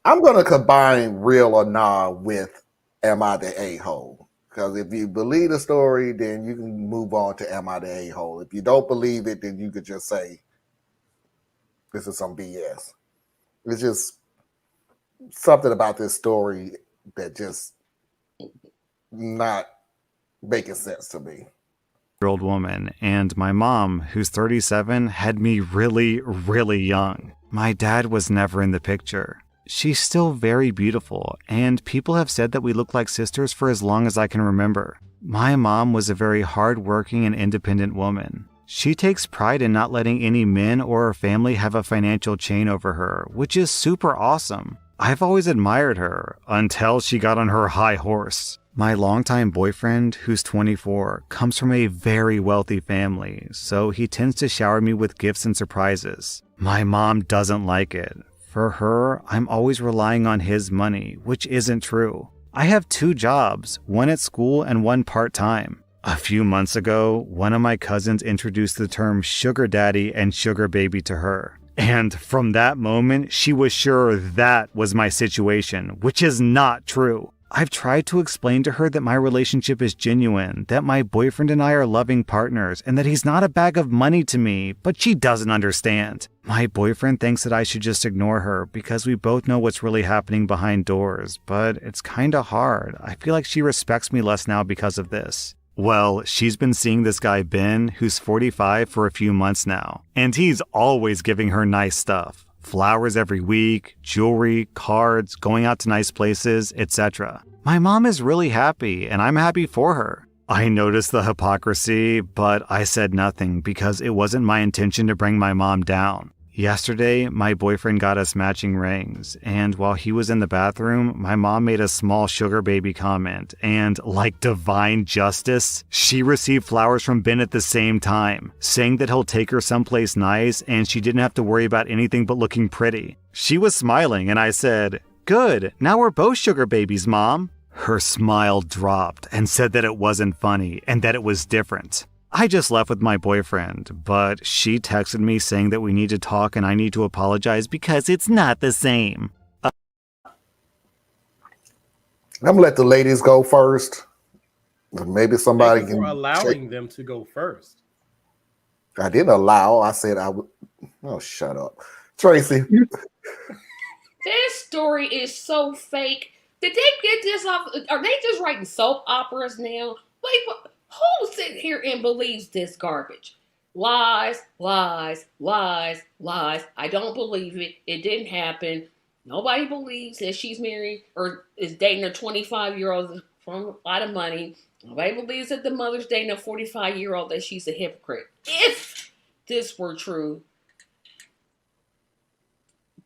I'm gonna combine real or nah with am I the a-hole? Because if you believe the story, then you can move on to am I the a-hole. If you don't believe it, then you could just say this is some BS. It's just something about this story that just not making sense to me. Old woman, and my mom, who's 37, had me really, really young. My dad was never in the picture. She's still very beautiful, and people have said that we look like sisters for as long as I can remember. My mom was a very hardworking and independent woman. She takes pride in not letting any men or her family have a financial chain over her, which is super awesome. I've always admired her, until she got on her high horse. My longtime boyfriend, who's 24, comes from a very wealthy family, so he tends to shower me with gifts and surprises. My mom doesn't like it. For her, I'm always relying on his money, which isn't true. I have 2 jobs, one at school and one part-time. A few months ago, one of my cousins introduced the term sugar daddy and sugar baby to her. And from that moment, she was sure that was my situation, which is not true. I've tried to explain to her that my relationship is genuine, that my boyfriend and I are loving partners, and that he's not a bag of money to me, but she doesn't understand. My boyfriend thinks that I should just ignore her because we both know what's really happening behind doors, but it's kinda hard. I feel like she respects me less now because of this. Well, she's been seeing this guy Ben, who's 45, for a few months now, and he's always giving her nice stuff. Flowers every week, jewelry, cards, going out to nice places, etc. My mom is really happy, and I'm happy for her. I noticed the hypocrisy, but I said nothing because it wasn't my intention to bring my mom down. Yesterday, my boyfriend got us matching rings, and while he was in the bathroom, my mom made a small sugar baby comment, and like divine justice, she received flowers from Ben at the same time, saying that he'll take her someplace nice and she didn't have to worry about anything but looking pretty. She was smiling, and I said, "Good, now we're both sugar babies, Mom." Her smile dropped and said that it wasn't funny and that it was different. I just left with my boyfriend, but she texted me saying that we need to talk and I need to apologize because it's not the same. I'm gonna let the ladies go first. Maybe somebody Thank you for can check. allowing them to go first. I didn't allow. I said I would. Oh, shut up, Tracy. This story is so fake. Did they get this off? Are they just writing soap operas now? Wait, who sitting here and believes this garbage? Lies, lies, lies, lies. I don't believe it. It didn't happen. Nobody believes that she's married or is dating a 25-year-old from a lot of money. Nobody believes that the mother's dating a 45-year-old that she's a hypocrite. If this were true,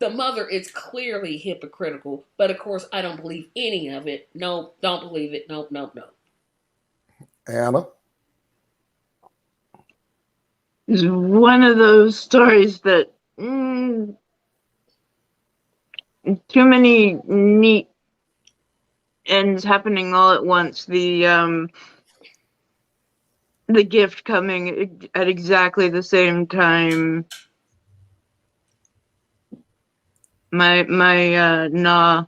the mother is clearly hypocritical, but of course I don't believe any of it. No, don't believe it. Nope, nope, nope. Anna. It's one of those stories that too many neat ends happening all at once. The gift coming at exactly the same time. My nah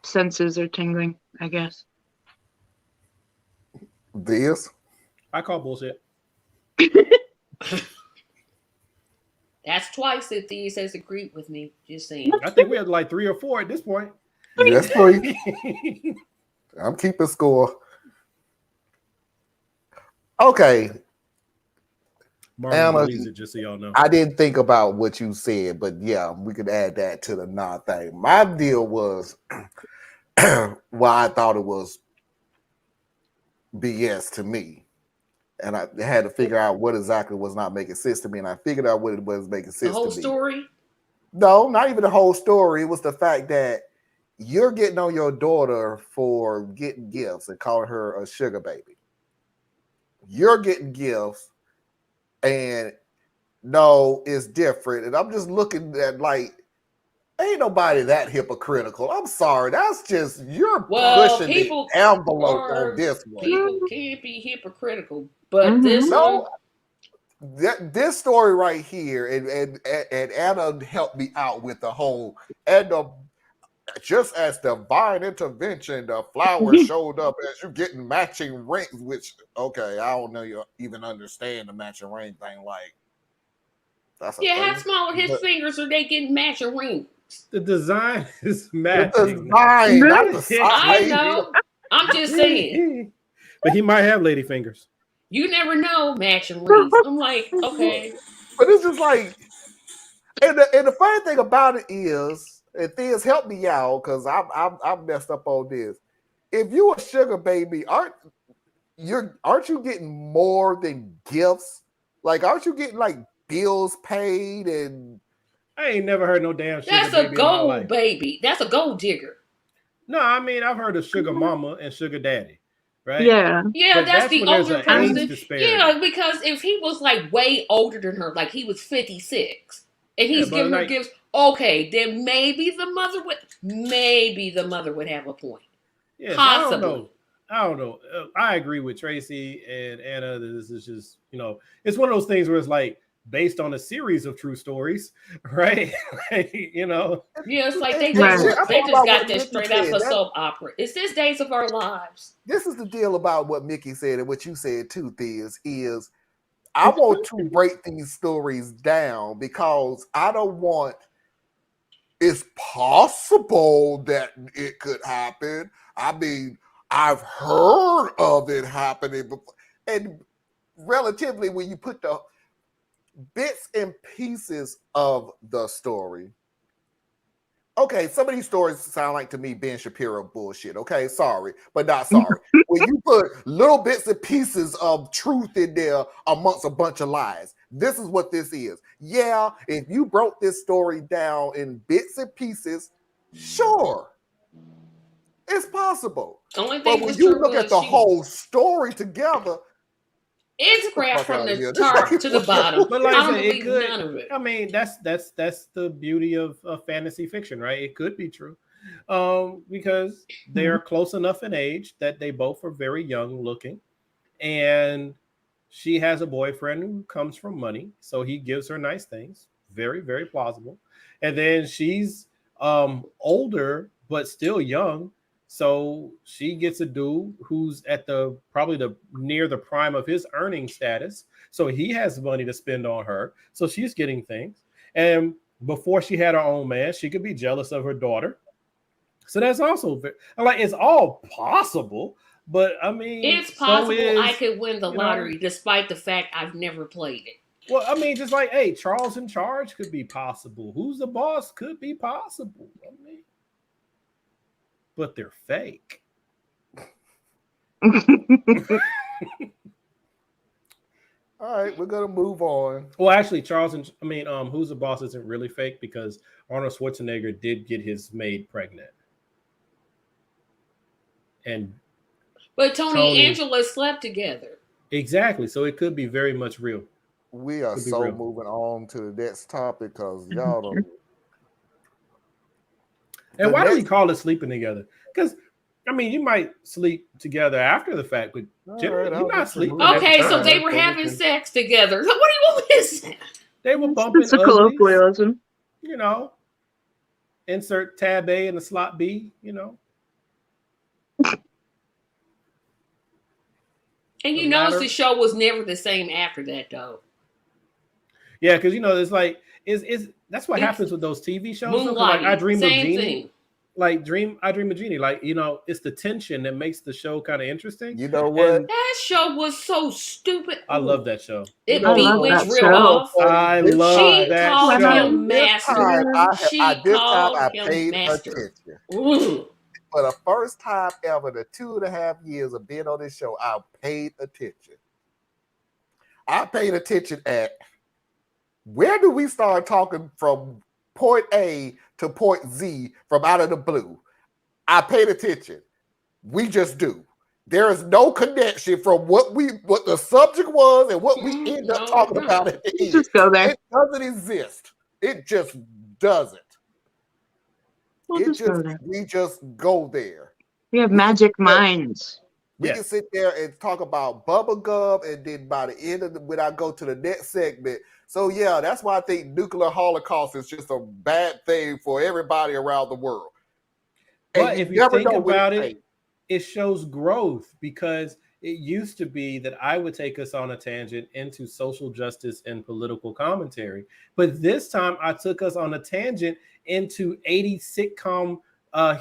senses are tingling, I guess. This. I call bullshit. That's twice that these has agreed with me. Just saying. I think we had like 3 or 4 at this point. That's 3. I'm keeping score. Okay. Marvin Anna, believes it, just so y'all know. I didn't think about what you said, but yeah, we could add that to the non thing. My deal was why I thought it was BS to me. And I had to figure out what exactly was not making sense to me. And I figured out what it was making sense The whole to me. story? No, not even the whole story. It was the fact that you're getting on your daughter for getting gifts and calling her a sugar baby. You're getting gifts, and no, it's different. And I'm just looking at like, ain't nobody that hypocritical. I'm sorry. That's just, you're pushing the envelope on this one. People can't be hypocritical, but this No, one, this story right here, and Anna helped me out with the whole and the just as divine intervention, the flowers showed up as you getting matching rings. Which okay, I don't know you even understand the matching ring thing. Like that's a Yeah, how thing. small are his But fingers are they getting matching rings? The design is the matching. design, not the I size. know. I'm just saying. But he might have lady fingers. You never know matching rings. I'm like, okay. But it's just like, and the funny thing about it is, and things help me out because I'm messed up on this. If you a sugar baby, aren't you getting more than gifts? Like, aren't you getting like bills paid and I ain't never heard no damn sugar That's a baby in my gold life. baby. That's a gold digger. No, I mean I've heard of sugar mama and sugar daddy, right? Yeah. Yeah, But that's the when there's older an age person. disparity. Yeah, because if he was like way older than her, like he was 56, and he's Yeah, but giving her like- gifts, okay, then maybe the mother would have a point. Yes, Possibly. I don't know. I agree with Tracy and Anna. This is just, it's one of those things where it's like based on a series of true stories, right? Like, Yeah, it's like they Right. just, they I'm just about got what that Mickey straight out said. of That- soap opera. It's this Days of Our Lives. This is the deal about what Mickey said and what you said too, Thiz, is I want to break these stories down because I don't want it's possible that it could happen. I mean, I've heard of it happening before. And relatively, when you put the bits and pieces of the story, okay, some of these stories sound like to me Ben Shapiro bullshit. Okay, sorry, but not sorry. When you put little bits and pieces of truth in there amongst a bunch of lies, this is what this is. Yeah, if you broke this story down in bits and pieces, sure, it's possible. Only But thing when was you true look was at the she whole story together, it's get the crap fuck from out of the here. top to the bottom. But like I I don't said, it believe could. none of it. I mean, that's the beauty of fantasy fiction, right? It could be true, because they are close enough in age that they both are very young looking, and she has a boyfriend who comes from money, so he gives her nice things. Very, very plausible. And then she's older but still young, so she gets a dude who's at the probably the near the prime of his earning status. So he has money to spend on her. So she's getting things. And before she had her own man, she could be jealous of her daughter. So that's also like it's all possible. But I mean, It's so possible I is, could win the you know, lottery despite the fact I've never played it. well, I mean, just like, hey, Charles in Charge could be possible. Who's the boss could be possible. I mean, but they're fake. all right, we're gonna move on. Well, actually, Who's the Boss isn't really fake because Arnold Schwarzenegger did get his maid pregnant. And But Tony and Angela slept together. exactly, so it could be very much real. We are Could be so real. moving on to the next topic because y'all don't. And The why do we next- call it sleeping together? Because I mean, you might sleep together after the fact, but generally All you're right, not I'll sleeping. get Okay, to so move. they were having sex together. What do you want me to say? They were bumping It's a uglies, colloquialism. Insert tab A in the slot B, And you The notice latter- the show was never the same after that, though. Yeah, because it's like that's what It's happens with those TV shows. though, 'cause, like Moonlighting, I Dream of same Jeannie. thing. I Dream of Jeannie. Like, it's the tension that makes the show kind of interesting. You know what? And That show was so stupid. I love that show. It I beat love Witch that real show. off. I This love She that called show. him This master. time, She this time called I him paid master. attention. Ooh. For the first time ever, the 2.5 years of being on this show, I paid attention. I paid attention at where do we start talking from point A to point Z from out of the blue? I paid attention. We just do. There is no connection from what the subject was and what we end up No, talking no. about at the end. Just go there. It doesn't exist. It just doesn't. We'll just go there. We just go there. We have magic minds. We Yes. can sit there and talk about bubblegum, and then by the end of when I go to the next segment. So yeah, that's why I think nuclear holocaust is just a bad thing for everybody around the world. But And if you never think know what about takes. it, it shows growth, because it used to be that I would take us on a tangent into social justice and political commentary. But this time I took us on a tangent into 80s sitcom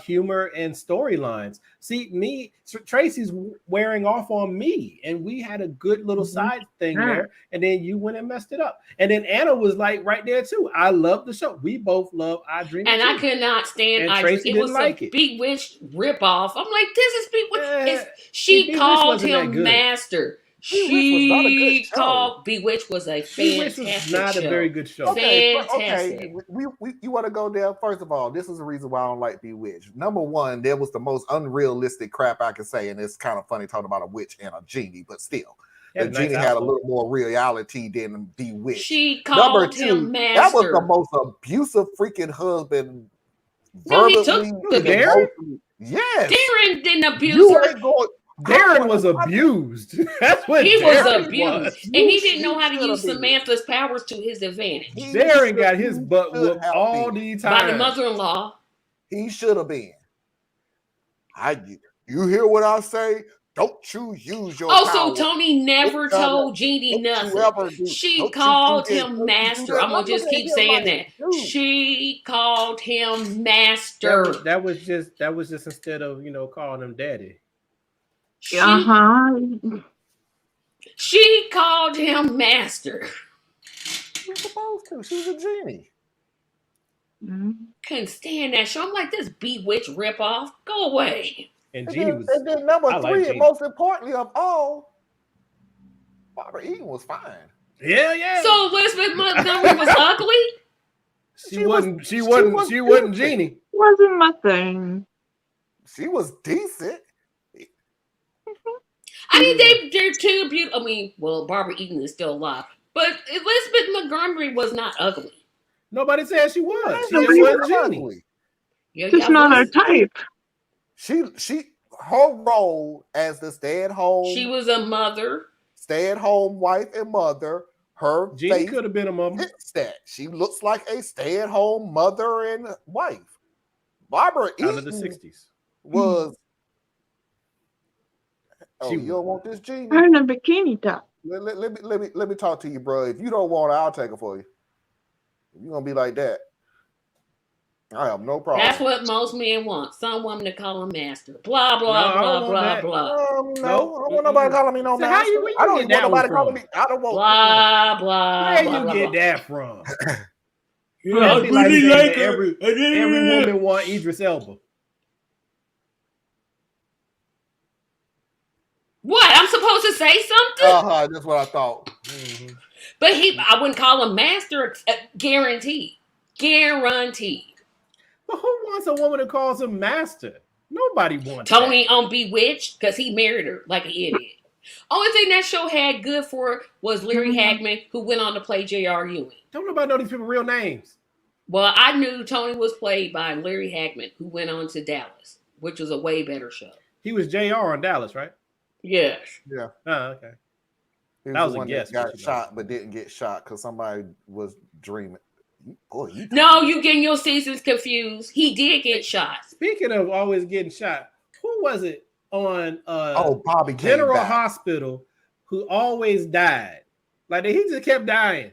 humor and storylines. See, Tracy's wearing off on me, and we had a good little side thing Yeah. there, and then you went and messed it up. And then Anna was like right there too. I love the show. We both love I Dream And of I Jeannie. could not stand And I Tracy Dream. It was didn't like a it. Bewitched ripoff. I'm like, this is Bewitched. See, She Bewitched called wasn't that him good. Master. Bewitched was not a good She show. called Bewitched was a Bewitched was fantastic not show. a very good show. Okay, Fantastic. you want to go there? First of all, this is the reason why I don't like Bewitched. Number one, there was the most unrealistic crap I can say, and it's kind of funny talking about a witch and a genie, but still, Yeah, the nice genie had a outfit. little more reality than Bewitched. She Number called two, him that was the Master. most abusive freaking husband. No, he took Verbally, Who's the Darren? emotionally. Yes, Darren didn't abuse you her. ain't going. Darren was abused. That's what He was Darren abused, was. and he didn't know how to should use have been. Samantha's powers to his advantage. Darren got his butt whooped have all been. the By the time. mother-in-law. He should have been. You hear what I say? Don't you use your Also, power. Tony never Don't told Jeannie Don't you nothing. ever do. She Don't you called do this. him Don't you do Master. that. I'm gonna just looking at keep him saying like, that. dude, She called him Master. That was just instead of calling him daddy. She, she called him Master. She was supposed to. She was a genie. Couldn't stand that show. I'm like, this Bewitched ripoff. Go away. And And Jeannie then, was. and then number I like three, Jeannie. and most importantly of all, Barbara Eden was fine. Yeah. So Elizabeth Montgomery was ugly? She wasn't Jeannie. Wasn't my thing. She was decent. I mean, they're too beautiful. I mean, well, Barbara Eden is still alive, but Elizabeth Montgomery was not ugly. Nobody said she was. She Nobody just wasn't was Jeannie. ugly. Just not our type. Her role as the stay-at-home. She was a mother. Stay-at-home wife and mother. Her Jeannie face could have been a mama. fits that. She looks like a stay-at-home mother and wife. Barbara Out Eden of the 60s. was. Oh, She you don't want this, Jeannie? Her in a bikini top. Let me talk to you, bro. If you don't want it, I'll take it for you. If you're gonna be like that, I have no problem. That's what most men want. Some woman to call him Master. Blah, blah, No, I blah, don't blah, want blah. No, Nope. I don't want nobody calling me no So how master. you- where you I don't get even that want nobody one calling from? me. I don't want. Blah, blah, Where blah, you blah, get blah. that from? I That'd be really saying like that her. every woman want Idris Elba. What? I'm supposed to say something? That's what I thought. Mm-hmm. But I wouldn't call him Master. Guaranteed. Guaranteed. But who wants a woman that calls him master? Nobody wants Tony that. on Bewitched because he married her like an idiot. Only thing that show had good for it was Larry Hagman, who went on to play J.R. Ewing. Don't nobody know these people real names. Well, I knew Tony was played by Larry Hagman, who went on to Dallas, which was a way better show. He was JR on Dallas, right? Yes. Yeah. Oh, okay. He That was the a one guess, that but got you know. shot but didn't get shot because somebody was dreaming. Boy, you No, you getting your seasons confused. He did get shot. Speaking of always getting shot, who was it on Bobby came General back. Hospital who always died? Like he just kept dying.